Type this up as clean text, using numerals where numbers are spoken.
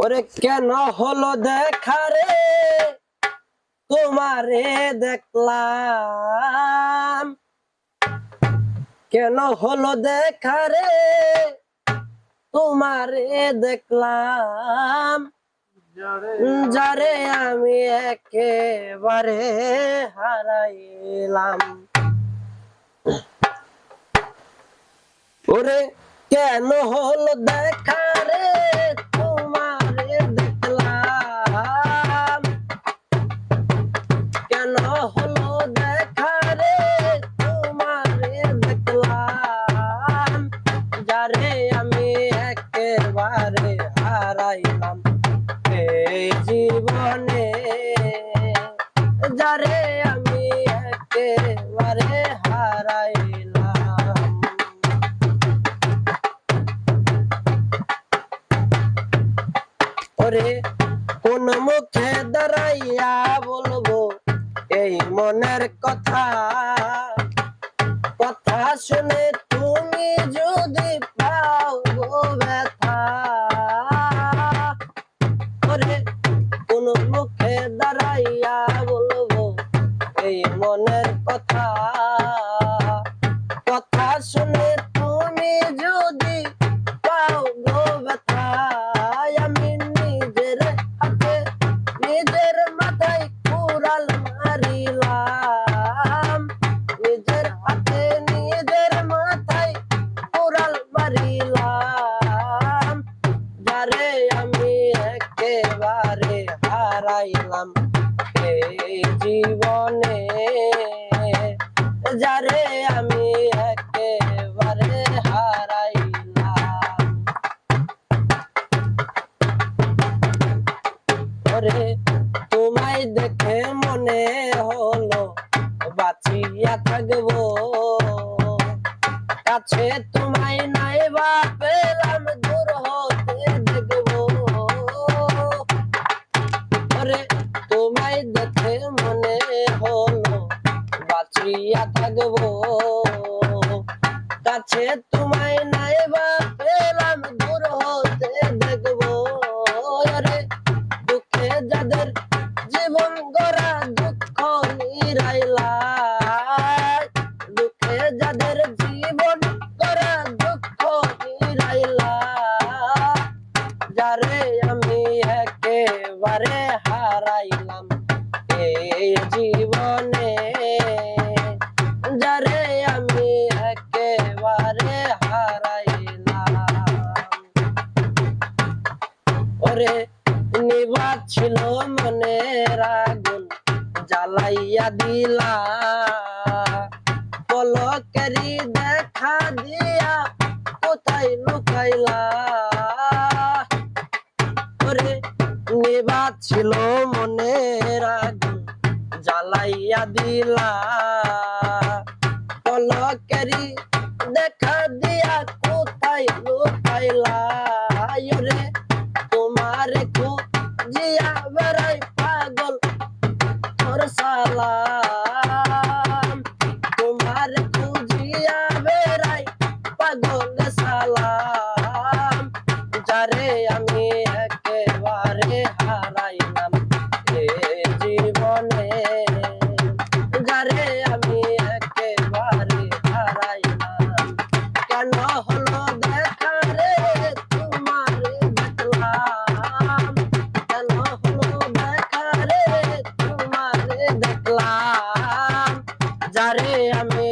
ওরে কেন হলো দেখা রে তোমারে দেখলাম, কেন হলো দেখা রে তোমারে দেখলাম, যারে আমি একেবারে হারাইলাম। ওরে কেন হলো দেখা রে তোমারে দেখলাম, কেন হলো দেখা রে তোমারে দেখলাম, যারে আমি একেবারে হারাইলাম এই জীবনে, যারে আমি একেবারে হারাইলাম। ওরে কোন মুখে দাঁড়াইয়া বলবো এই মনের কথা, কথা শুনে তুমি যদি পাও গো ব্যথা। ওরে কোন মুখে দাঁড়াইয়া বলবো এই মনের কথা, কথা শুনে তুমি যদি পাও গো ব্যথা। আমি নিজের হাতে নিজের মাথায় কুড়াল মারিলাম, নিজের হাতে নিজের মাথায় কুড়াল মারিলাম, যারে আমি একেবারে হারাইলাম এই জীবনে, যারে আমি একেবারে হারাইলাম। ওরে তোমায় দেখে মনে হলো বাঁচিয়া থাকবো, কাছে তোমায় নাই বা পেলাম দূর হতে দেখবো। ওরে তোমায় দেখে মনে হলো বাঁচিয়া থাকবো, কাছে তোমায় নাই বা পেলাম দূর হতে দেখবো। ওরে দুঃখে যাদের জীবন গড়া দুঃখ নিরাইলাই, দুঃখে যাদের জীবন গড়া দুঃখ নিরাইলাই, যারে আমি একেবারে হারাইলাম এই জীবনে, যারে আমি একেবারে হারাইলাম। ওরে নিভা ছিল মনের আগুন জ্বালাইয়া দিলা, পলকেরই দেখা দিয়া কোথায় লুকাইলা। ওরে নিভা ছিল মনের আগুন জ্বালাইয়া দিলা, পলকেরই দেখা দিয়া কোথায় লুকাইলা। ওরে তোমারে খুঁজিয়া বেড়াই পাগল তোর সালাম, তোমারে খুঁজিয়া বেড়াই পাগল সালাম, যারে আমি একেবারে হারাইলাম এই জীবনে, যারে আমি একেবারে হারাইলাম। কেন হলো দেখা রে তোমারে দেখলাম, কেন হলো দেখা রে তোমারে দেখলাম, যারে আমি